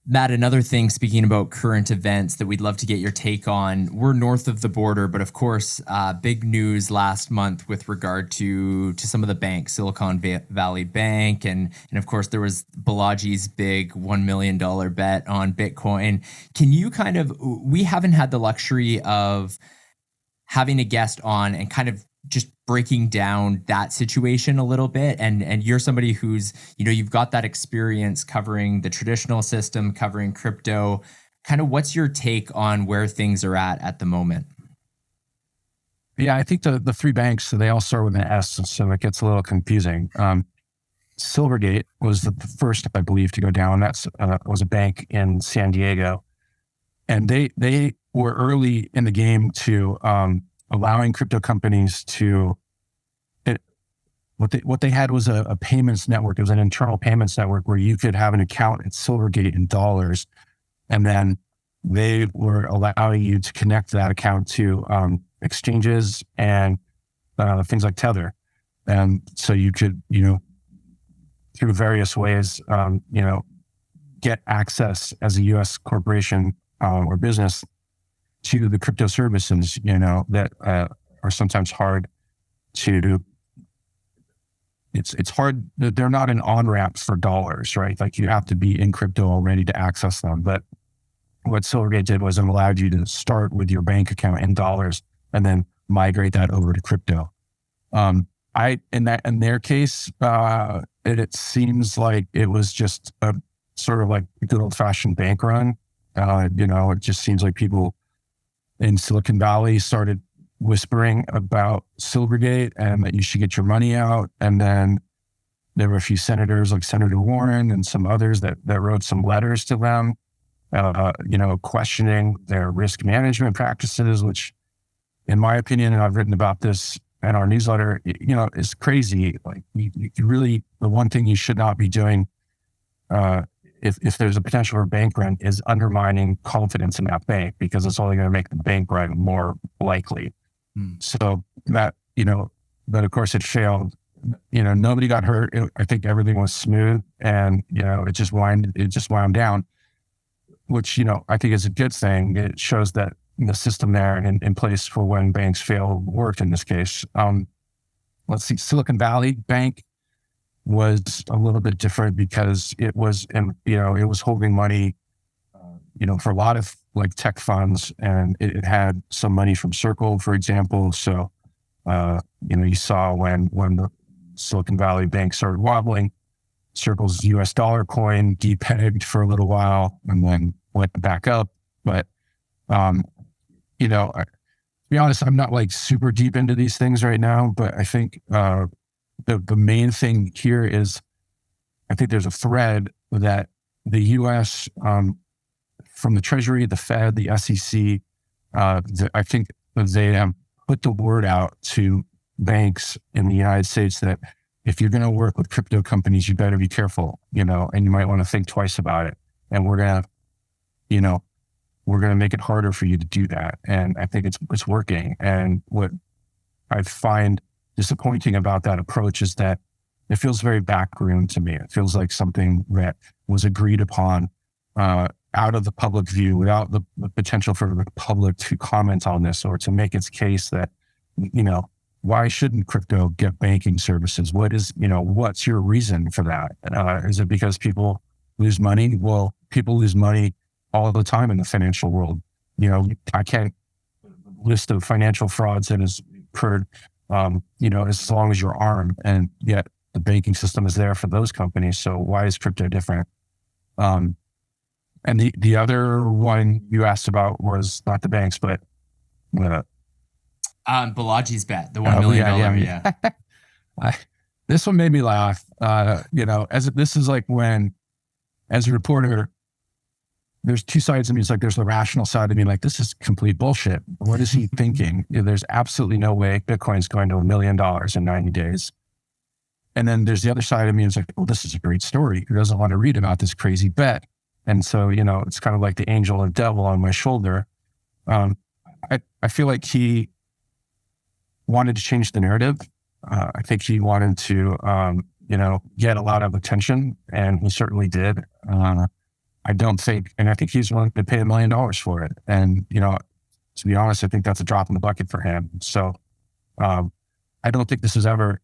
Matt, another thing, speaking about current events that we'd love to get your take on, we're north of the border, but of course, big news last month with regard to some of the banks, Silicon Valley Bank, and of course there was Balaji's big $1 million bet on Bitcoin. Can you we haven't had the luxury of having a guest on and kind of just breaking down that situation a little bit. And you're somebody who's, you've got that experience covering the traditional system, covering crypto. Kind of what's your take on where things are at the moment? Yeah, I think the three banks, so they all start with an S, so it gets a little confusing. Silvergate was the first, I believe, to go down. That was a bank in San Diego. And they were early in the game to allowing crypto companies to, what they had was a payments network. It was an internal payments network where you could have an account at Silvergate in dollars, and then they were allowing you to connect that account to exchanges and things like Tether. And so you could, through various ways, get access as a U.S. corporation or business to the crypto services, that are sometimes hard to. It's hard. They're not an on-ramp for dollars, right? Like you have to be in crypto already to access them. But what Silvergate did was it allowed you to start with your bank account in dollars and then migrate that over to crypto. In their case, it seems like it was just a sort of like a good old-fashioned bank run. It just seems like people in Silicon Valley started whispering about Silvergate and that you should get your money out. And then there were a few senators like Senator Warren and some others that wrote some letters to them, questioning their risk management practices, which in my opinion, and I've written about this in our newsletter, is crazy. Like you really, the one thing you should not be doing if there's a potential for bank run is undermining confidence in that bank, because it's only going to make the bank run more likely. So that, but of course it failed. Nobody got hurt. I think everything was smooth, and it just wound down, which I think is a good thing. It shows that the system there and in place for when banks fail worked in this case. Let's see, Silicon Valley Bank was a little bit different because it was, it was holding money, for a lot of like tech funds, and it had some money from Circle, for example. So, you saw when the Silicon Valley Bank started wobbling, Circle's US dollar coin depegged for a little while and then went back up. But, to be honest, I'm not like super deep into these things right now, but I think, the main thing here is, I think there's a thread that the U.S., from the Treasury, the Fed, the SEC, I think they have put the word out to banks in the United States that if you're going to work with crypto companies, you better be careful, and you might want to think twice about it. And we're going to make it harder for you to do that. And I think it's working. And what I find disappointing about that approach is that it feels very backroom to me. It feels like something that was agreed upon out of the public view without the potential for the public to comment on this or to make its case that, why shouldn't crypto get banking services? What's your reason for that? Is it because people lose money? Well, people lose money all the time in the financial world. I can't list of financial frauds that has occurred, as long as your arm, and yet the banking system is there for those companies. So why is crypto different? And the other one you asked about was not the banks, but Balaji's bet, the $1 million. This one made me laugh. This is like when, as a reporter, there's two sides of me. It's like there's the rational side of me, like this is complete bullshit. What is he thinking? There's absolutely no way Bitcoin's going to $1 million in 90 days. And then there's the other side of me. It's like, oh, this is a great story. Who doesn't want to read about this crazy bet? And so, it's kind of like the angel and devil on my shoulder. I feel like he wanted to change the narrative. I think he wanted to, get a lot of attention, and he certainly did. I think he's willing to pay $1 million for it. And, to be honest, I think that's a drop in the bucket for him. So I don't think this is ever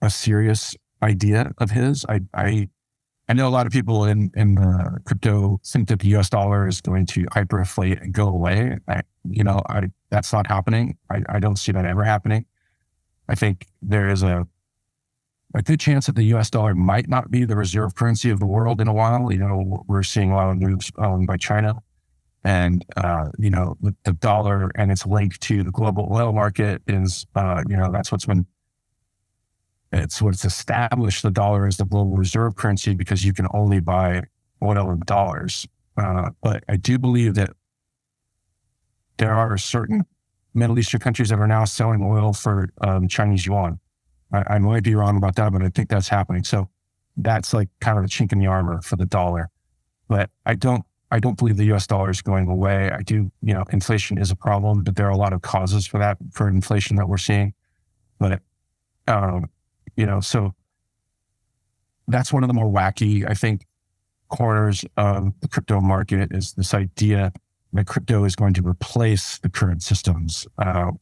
a serious idea of his. I know a lot of people in crypto think that the US dollar is going to hyperinflate and go away. That's not happening. I don't see that ever happening. I think there is a good chance that the US dollar might not be the reserve currency of the world in a while. We're seeing a lot of moves by China, and, the dollar and its link to the global oil market is, that's what's established the dollar as the global reserve currency, because you can only buy oil in dollars. But I do believe that there are certain Middle Eastern countries that are now selling oil for Chinese yuan. I might be wrong about that, but I think that's happening. So that's like kind of the chink in the armor for the dollar. But I don't believe the US dollar is going away. I do, inflation is a problem, but there are a lot of causes for inflation that we're seeing. But, so that's one of the more wacky, I think, corners of the crypto market, is this idea that crypto is going to replace the current systems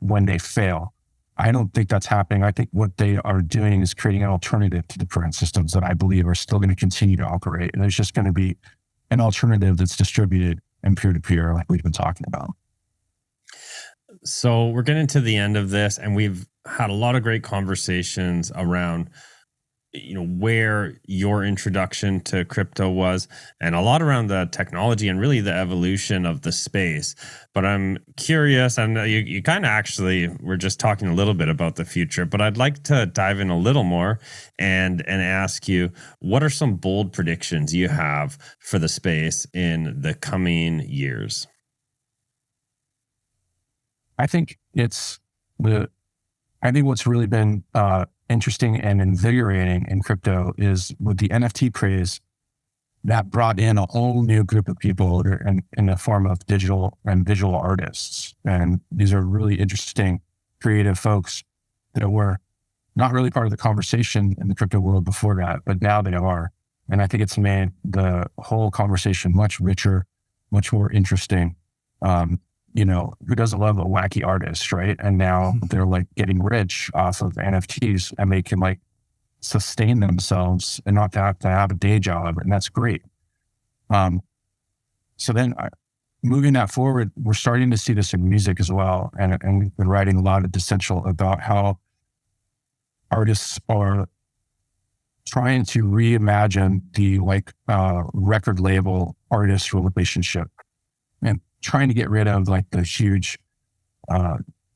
when they fail. I don't think that's happening. I think what they are doing is creating an alternative to the current systems that I believe are still going to continue to operate. And there's just going to be an alternative that's distributed and peer-to-peer, like we've been talking about. So we're getting to the end of this, and we've had a lot of great conversations around, where your introduction to crypto was, and a lot around the technology and really the evolution of the space. But I'm curious, and you kind of actually were just talking a little bit about the future, but I'd like to dive in a little more and ask you, what are some bold predictions you have for the space in the coming years? I think what's really been interesting and invigorating in crypto is with the NFT craze that brought in a whole new group of people in the form of digital and visual artists. And these are really interesting, creative folks that were not really part of the conversation in the crypto world before that, but now they are. And I think it's made the whole conversation much richer, much more interesting. Who doesn't love a wacky artist, right? And now they're like getting rich off of NFTs, and they can like sustain themselves and not have to have a day job. And that's great. So then moving that forward, we're starting to see this in music as well. And we've been writing a lot of DeCential about how artists are trying to reimagine the record label artist relationship, and trying to get rid of like the huge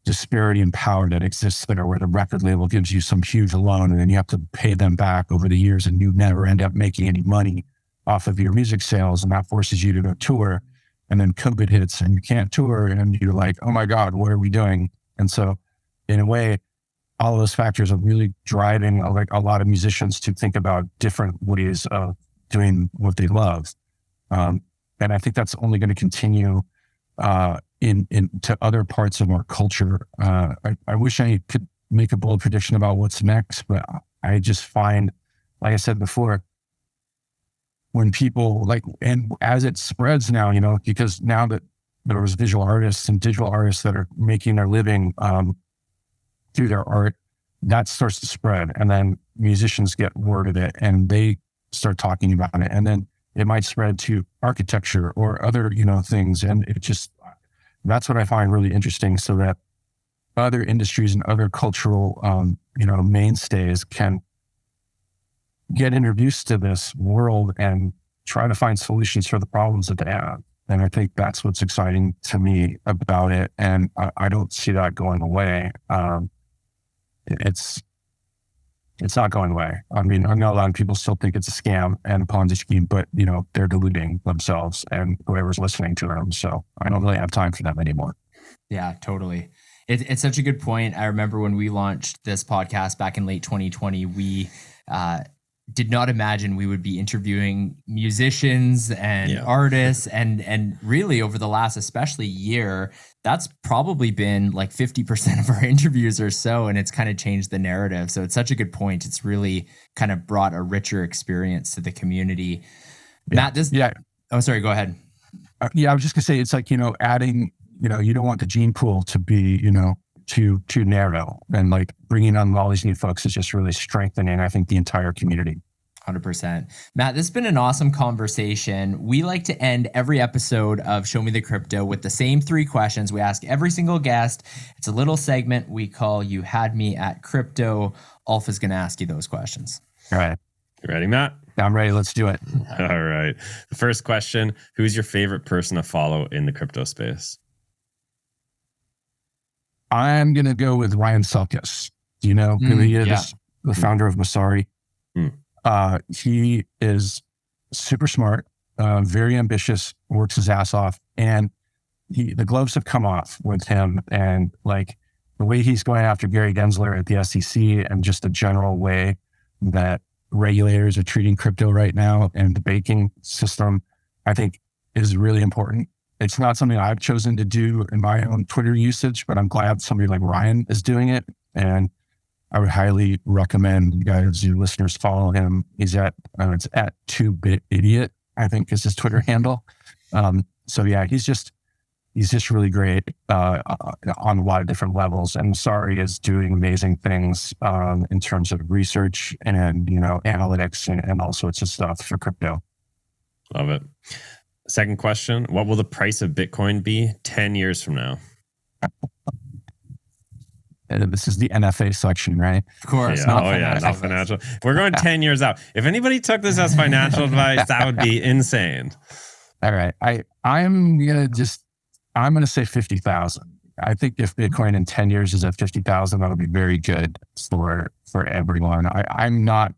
disparity in power that exists there, where the record label gives you some huge loan and then you have to pay them back over the years, and you never end up making any money off of your music sales, and that forces you to go tour. And then COVID hits and you can't tour, and you're like, oh my God, what are we doing? And so in a way, all of those factors are really driving a lot of musicians to think about different ways of doing what they love. And I think that's only going to continue into other parts of our culture. I wish I could make a bold prediction about what's next, but I just find, like I said before, when people and as it spreads now, because now that there's visual artists and digital artists that are making their living through their art, that starts to spread. And then musicians get word of it and they start talking about it. And then it might spread to architecture or other, things. And it just, that's what I find really interesting, so that other industries and other cultural, mainstays can get introduced to this world and try to find solutions for the problems that they have. And I think that's what's exciting to me about it. And I don't see that going away. It's not going away. I mean, I know a lot of people still think it's a scam and a Ponzi scheme, but they're deluding themselves and whoever's listening to them. So I don't really have time for them anymore. Yeah, totally. It's such a good point. I remember when we launched this podcast back in late 2020, we did not imagine we would be interviewing musicians and artists, and really over the last especially year, that's probably been like 50% of our interviews or so, and it's kind of changed the narrative. So it's such a good point. It's really kind of brought a richer experience to the community. Yeah. Matt, oh, sorry, go ahead. I was just gonna say, it's like, adding, you don't want the gene pool to be, too narrow, and like bringing on all these new folks is just really strengthening, I think, the entire community. 100%. Matt, this has been an awesome conversation. We like to end every episode of Show Me the Crypto with the same 3 questions we ask every single guest. It's a little segment we call You Had Me at Crypto. Ulf is going to ask you those questions. All right. You ready, Matt? I'm ready. Let's do it. All right. The first question, who's your favorite person to follow in the crypto space? I'm going to go with Ryan Selkis. Do you know who he is? Yeah. The founder of Masari. He is super smart, very ambitious, works his ass off, and the gloves have come off with him. And like the way he's going after Gary Gensler at the SEC, and just the general way that regulators are treating crypto right now and the banking system, I think is really important. It's not something I've chosen to do in my own Twitter usage, but I'm glad somebody like Ryan is doing it. And I would highly recommend you guys, your listeners, follow him. He's it's at 2BitIdiot, I think is his Twitter handle. So yeah, he's just really great on a lot of different levels. And Masari is doing amazing things in terms of research and analytics and all sorts of stuff for crypto. Love it. Second question, what will the price of Bitcoin be 10 years from now? This is the NFA section, right? Of course. Yeah. Not financial. We're going 10 years out. If anybody took this as financial advice, that would be insane. All right. I'm going to say 50,000. I think if Bitcoin in 10 years is at 50,000, that'll be very good for everyone. I'm not,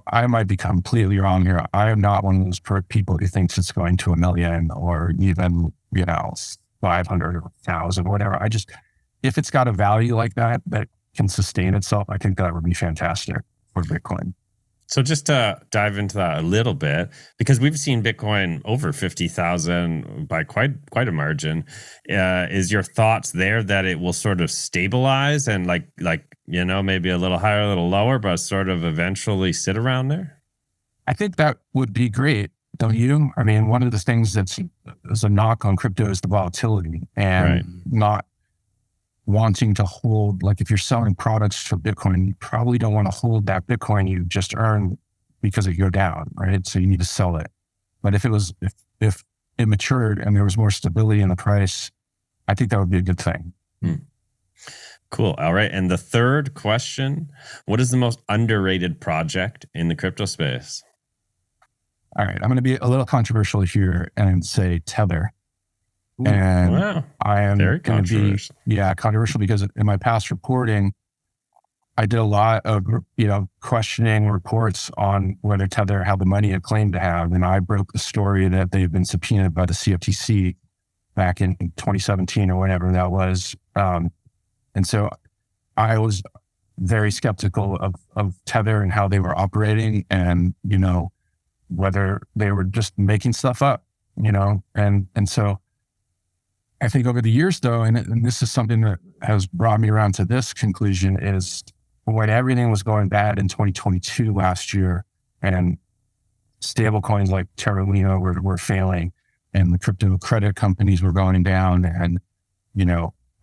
I might be completely wrong here. I am not one of those people who thinks it's going to 1 million or even, 500 or 1,000, whatever. If it's got a value like that can sustain itself, I think that would be fantastic for Bitcoin. So just to dive into that a little bit, because we've seen Bitcoin over 50,000 by quite a margin. Is your thoughts there that it will sort of stabilize and maybe a little higher, a little lower, but sort of eventually sit around there? I think that would be great, don't you? I mean, one of the things that's a knock on crypto is the volatility and not wanting to hold, like if you're selling products for Bitcoin, you probably don't want to hold that Bitcoin you just earned because it go down, right? So you need to sell it. But if it matured and there was more stability in the price, I think that would be a good thing. Cool. All right. And the third question, what is the most underrated project in the crypto space? All right. I'm going to be a little controversial here and say Tether. And wow. I am going to be, controversial because in my past reporting, I did a lot of, questioning reports on whether Tether had the money it claimed to have. And I broke the story that they've been subpoenaed by the CFTC back in 2017 or whenever that was. And so I was very skeptical of Tether and how they were operating and, whether they were just making stuff up, and so I think over the years, though, and this is something that has brought me around to this conclusion, is when everything was going bad in 2022 last year, and stable coins like Terra Luna were failing, and the crypto credit companies were going down, and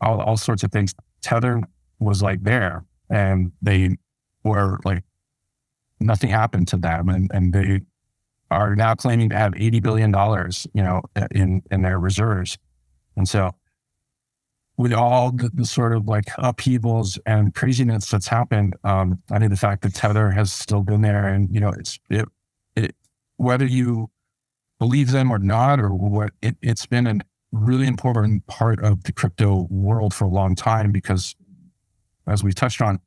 all sorts of things. Tether was like there, and they were like, nothing happened to them, and they are now claiming to have $80 billion, in their reserves. And so with all the sort of like upheavals and craziness that's happened, I think the fact that Tether has still been there, and whether you believe them or not, or what, it's been a really important part of the crypto world for a long time, because as we touched on,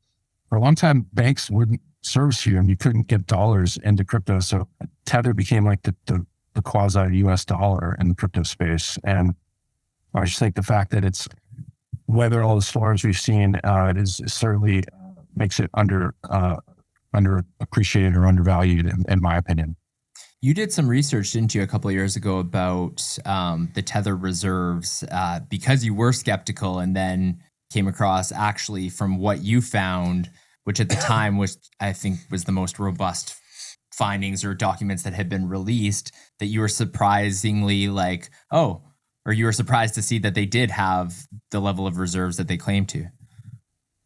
for a long time, banks wouldn't service you and you couldn't get dollars into crypto. So Tether became like the quasi US dollar in the crypto space. And I just think the fact that it's weathered all the storms we've seen, it is certainly makes it underappreciated or undervalued, in my opinion. You did some research, didn't you, a couple of years ago about the Tether reserves because you were skeptical, and then came across, actually, from what you found, which at the time was, I think, was the most robust findings or documents that had been released, that you were surprisingly like, or you were surprised to see that they did have the level of reserves that they claimed to.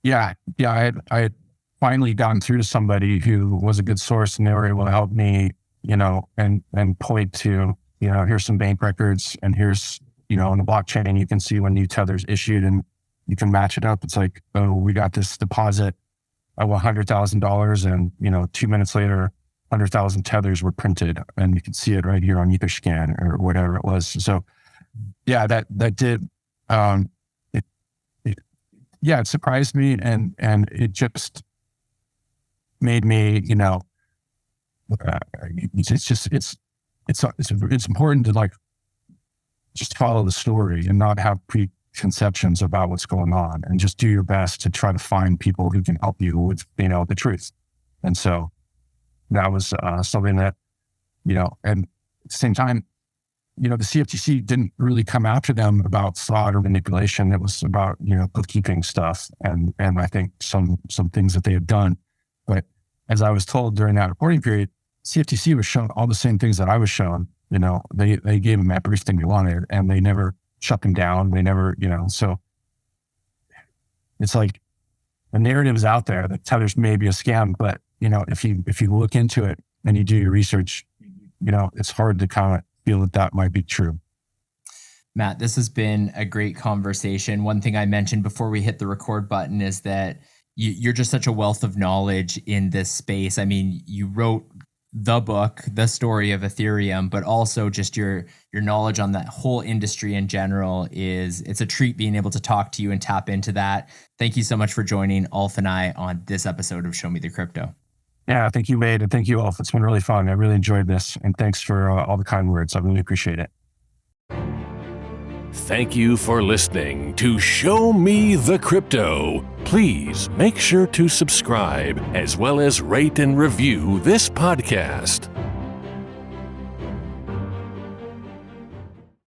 Yeah. I had finally gotten through to somebody who was a good source, and they were able to help me, and point to, here's some bank records, and here's, on the blockchain, you can see when new Tether's issued, and you can match it up. It's like, oh, we got this deposit of $100,000, and 2 minutes later, 100,000 Tethers were printed, and you can see it right here on Etherscan or whatever it was. So, yeah, that did. It surprised me, and it just made me, it's important to like just follow the story and not have preconceptions about what's going on, and just do your best to try to find people who can help you with, the truth. And so that was something that, and at the same time, the CFTC didn't really come after them about fraud or manipulation. It was about, bookkeeping stuff and I think some things that they had done. But as I was told during that reporting period, CFTC was shown all the same things that I was shown. They gave them everything they wanted, and they never shut them down. They never, so it's like the narrative is out there that Tether's maybe a scam, but if you look into it and you do your research, it's hard to kind of feel that might be true. Matt, this has been a great conversation. One thing I mentioned before we hit the record button is that you're just such a wealth of knowledge in this space. I mean, you wrote the book, The Story of Ethereum, but also just your knowledge on that whole industry in general it's a treat being able to talk to you and tap into that. Thank you so much for joining Ulf and I on this episode of Show Me the Crypto. Yeah, thank you, Wade, and thank you, Ulf. It's been really fun. I really enjoyed this, and thanks for all the kind words. I really appreciate it. Thank you for listening to Show Me the Crypto. Please make sure to subscribe, as well as rate and review this podcast.